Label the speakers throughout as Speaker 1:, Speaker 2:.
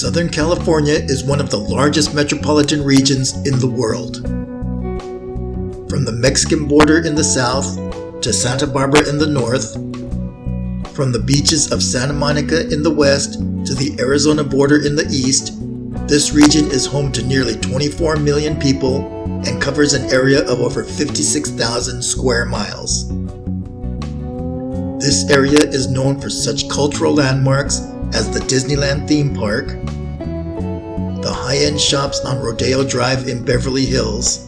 Speaker 1: Southern California is one of the largest metropolitan regions in the world. From the Mexican border in the south to Santa Barbara in the north, from the beaches of Santa Monica in the west to the Arizona border in the east, this region is home to nearly 24 million people and covers an area of over 56,000 square miles. This area is known for such cultural landmarks as the Disneyland theme park, the high-end shops on Rodeo Drive in Beverly Hills,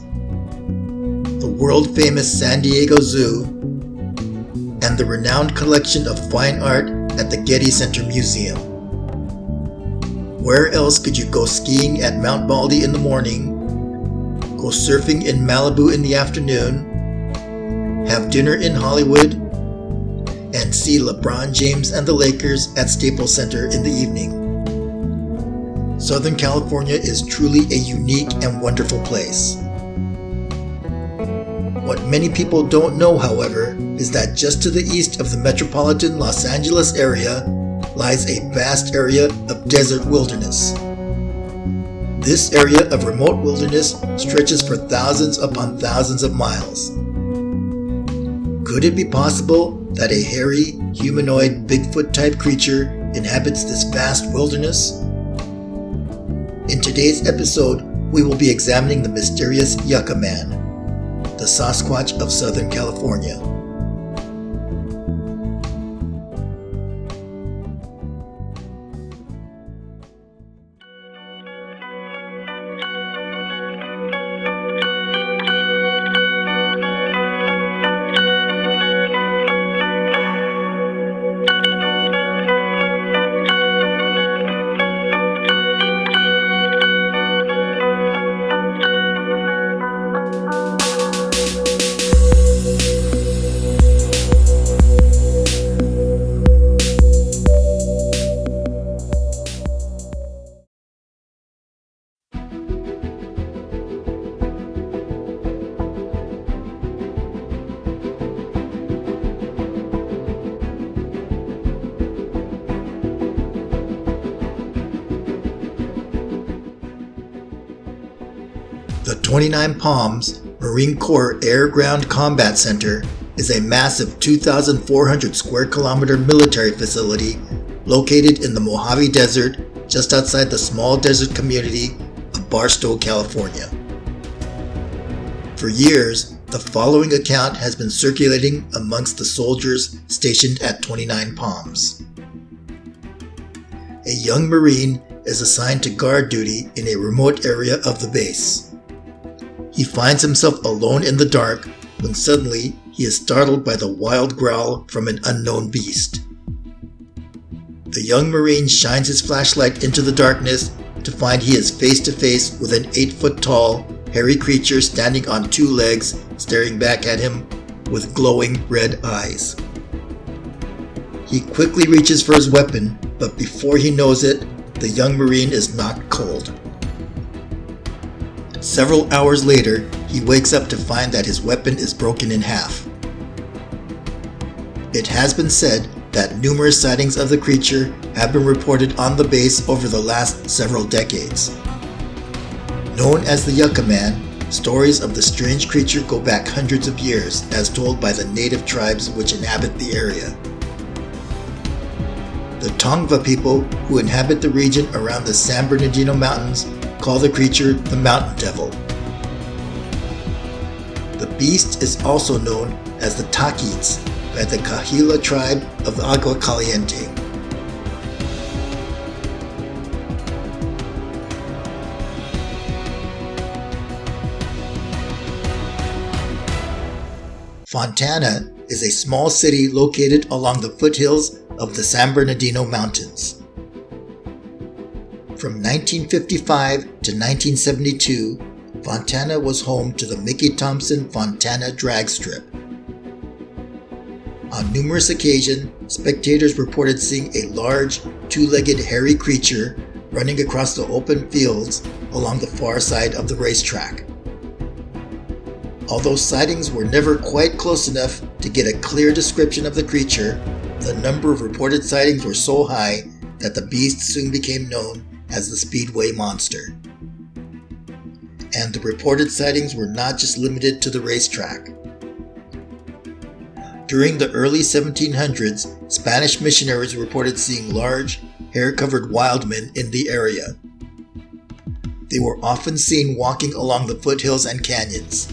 Speaker 1: the world-famous San Diego Zoo, and the renowned collection of fine art at the Getty Center Museum. Where else could you go skiing at Mount Baldy in the morning, go surfing in Malibu in the afternoon, have dinner in Hollywood, and see LeBron James and the Lakers at Staples Center in the evening? Southern California is truly a unique and wonderful place. What many people don't know, however, is that just to the east of the metropolitan Los Angeles area lies a vast area of desert wilderness. This area of remote wilderness stretches for thousands upon thousands of miles. Could it be possible that a hairy, humanoid, Bigfoot-type creature inhabits this vast wilderness? In today's episode, we will be examining the mysterious Yucca Man, the Sasquatch of Southern California. The 29 Palms Marine Corps Air-Ground Combat Center is a massive 2,400 square kilometer military facility located in the Mojave Desert just outside the small desert community of Barstow, California. For years, the following account has been circulating amongst the soldiers stationed at 29 Palms. A young Marine is assigned to guard duty in a remote area of the base. He finds himself alone in the dark when suddenly he is startled by the wild growl from an unknown beast. The young Marine shines his flashlight into the darkness to find he is face to face with an 8-foot-tall, hairy creature standing on two legs, staring back at him with glowing red eyes. He quickly reaches for his weapon, but before he knows it, the young Marine is knocked cold. Several hours later, he wakes up to find that his weapon is broken in half. It has been said that numerous sightings of the creature have been reported on the base over the last several decades. Known as the Yucca Man, stories of the strange creature go back hundreds of years, as told by the native tribes which inhabit the area. The Tongva people who inhabit the region around the San Bernardino Mountains call the creature the Mountain Devil. The beast is also known as the Taquites by the Kahila tribe of the Agua Caliente. Fontana is a small city located along the foothills of the San Bernardino Mountains. From 1955 to 1972, Fontana was home to the Mickey Thompson Fontana drag strip. On numerous occasions, spectators reported seeing a large, two-legged hairy creature running across the open fields along the far side of the racetrack. Although sightings were never quite close enough to get a clear description of the creature, the number of reported sightings were so high that the beast soon became known as the Speedway Monster. And the reported sightings were not just limited to the racetrack. During the early 1700s, Spanish missionaries reported seeing large, hair-covered wild men in the area. They were often seen walking along the foothills and canyons.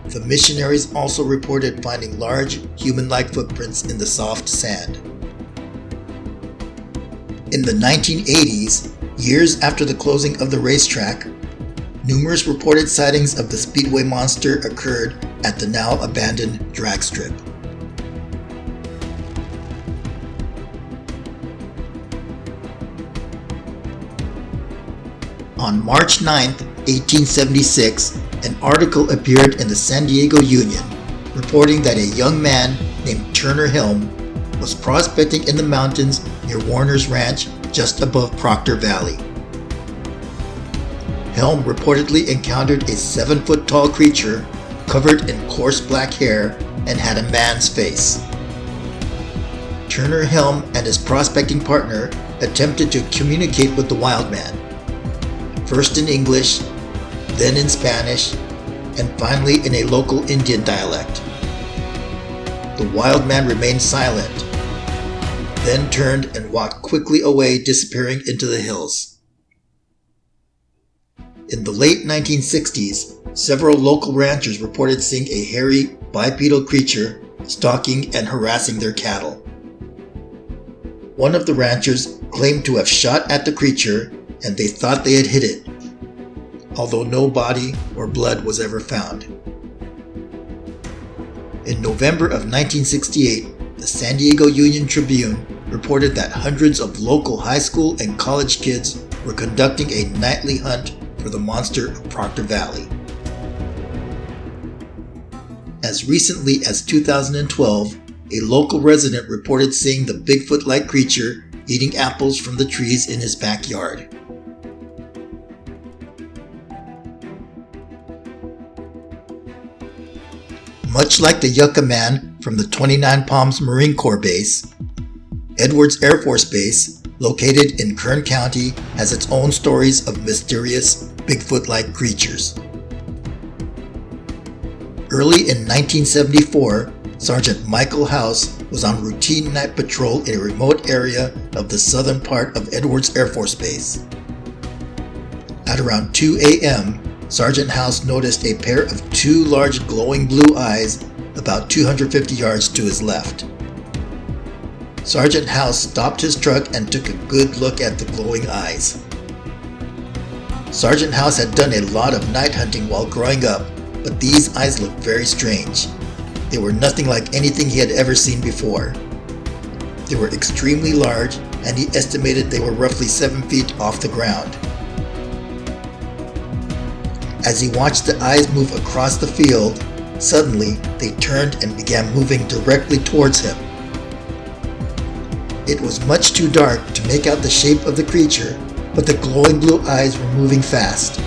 Speaker 1: The missionaries also reported finding large, human-like footprints in the soft sand. In the 1980s, years after the closing of the racetrack, numerous reported sightings of the Speedway Monster occurred at the now abandoned drag strip. On March 9, 1876, an article appeared in the San Diego Union reporting that a young man named Turner Helm was prospecting in the mountains near Warner's Ranch just above Proctor Valley. Helm reportedly encountered a 7-foot-tall creature covered in coarse black hair and had a man's face. Turner Helm and his prospecting partner attempted to communicate with the wild man, first in English, then in Spanish, and finally in a local Indian dialect. The wild man remained silent, then turned and walked quickly away, disappearing into the hills. In the late 1960s, several local ranchers reported seeing a hairy, bipedal creature stalking and harassing their cattle. One of the ranchers claimed to have shot at the creature and they thought they had hit it, although no body or blood was ever found. In November of 1968, the San Diego Union Tribune reported that hundreds of local high school and college kids were conducting a nightly hunt for the monster of Proctor Valley. As recently as 2012, a local resident reported seeing the Bigfoot-like creature eating apples from the trees in his backyard. Much like the Yucca Man from the 29 Palms Marine Corps Base, Edwards Air Force Base, located in Kern County, has its own stories of mysterious Bigfoot-like creatures. Early in 1974, Sergeant Michael House was on routine night patrol in a remote area of the southern part of Edwards Air Force Base. At around 2 a.m., Sergeant House noticed a pair of two large glowing blue eyes about 250 yards to his left. Sergeant House stopped his truck and took a good look at the glowing eyes. Sergeant House had done a lot of night hunting while growing up, but these eyes looked very strange. They were nothing like anything he had ever seen before. They were extremely large, and he estimated they were roughly 7 feet off the ground. As he watched the eyes move across the field, suddenly they turned and began moving directly towards him. It was much too dark to make out the shape of the creature, but the glowing blue eyes were moving fast.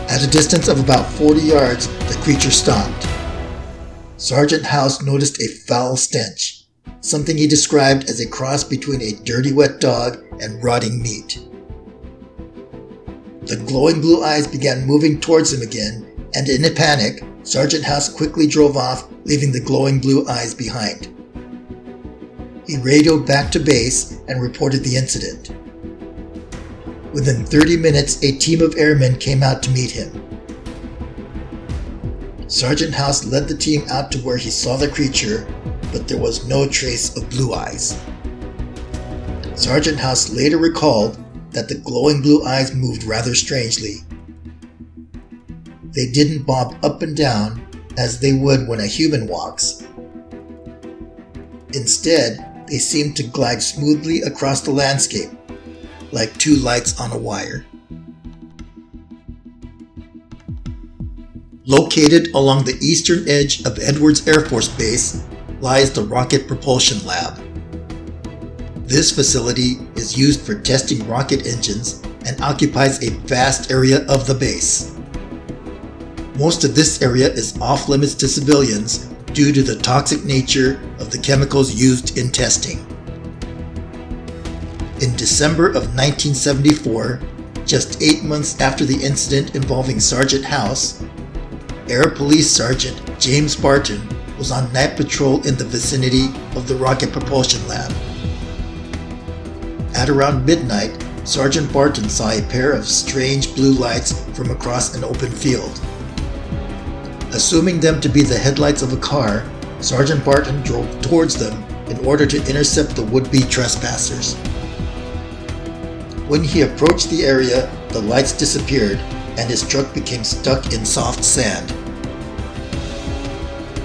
Speaker 1: At a distance of about 40 yards, the creature stopped. Sergeant House noticed a foul stench, something he described as a cross between a dirty wet dog and rotting meat. The glowing blue eyes began moving towards him again, and in a panic, Sergeant House quickly drove off, leaving the glowing blue eyes behind. He radioed back to base and reported the incident. Within 30 minutes, a team of airmen came out to meet him. Sergeant House led the team out to where he saw the creature, but there was no trace of blue eyes. Sergeant House later recalled that the glowing blue eyes moved rather strangely. They didn't bob up and down as they would when a human walks. Instead, they seemed to glide smoothly across the landscape, like two lights on a wire. Located along the eastern edge of Edwards Air Force Base lies the Rocket Propulsion Lab. This facility is used for testing rocket engines and occupies a vast area of the base. Most of this area is off-limits to civilians due to the toxic nature of the chemicals used in testing. In December of 1974, just 8 months after the incident involving Sergeant House, Air Police Sergeant James Barton was on night patrol in the vicinity of the Rocket Propulsion Lab. At around midnight, Sergeant Barton saw a pair of strange blue lights from across an open field. Assuming them to be the headlights of a car, Sergeant Barton drove towards them in order to intercept the would-be trespassers. When he approached the area, the lights disappeared and his truck became stuck in soft sand.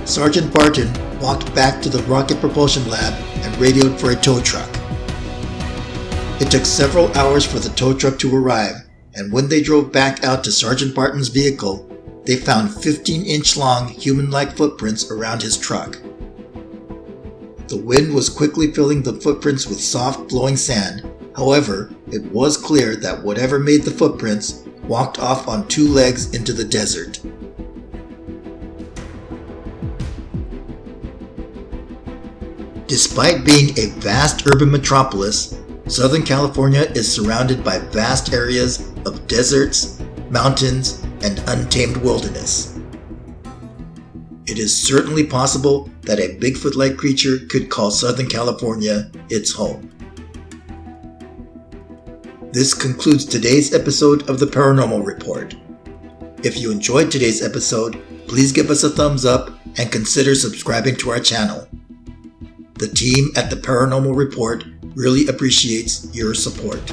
Speaker 1: Sergeant Barton walked back to the Rocket Propulsion Lab and radioed for a tow truck. It took several hours for the tow truck to arrive, and when they drove back out to Sergeant Barton's vehicle, they found 15-inch long human-like footprints around his truck. The wind was quickly filling the footprints with soft, blowing sand. However, it was clear that whatever made the footprints walked off on 2 legs into the desert. Despite being a vast urban metropolis, Southern California is surrounded by vast areas of deserts, mountains, and untamed wilderness. It is certainly possible that a Bigfoot-like creature could call Southern California its home. This concludes today's episode of the Paranormal Report. If you enjoyed today's episode, please give us a thumbs up and consider subscribing to our channel. The team at the Paranormal Report really appreciates your support.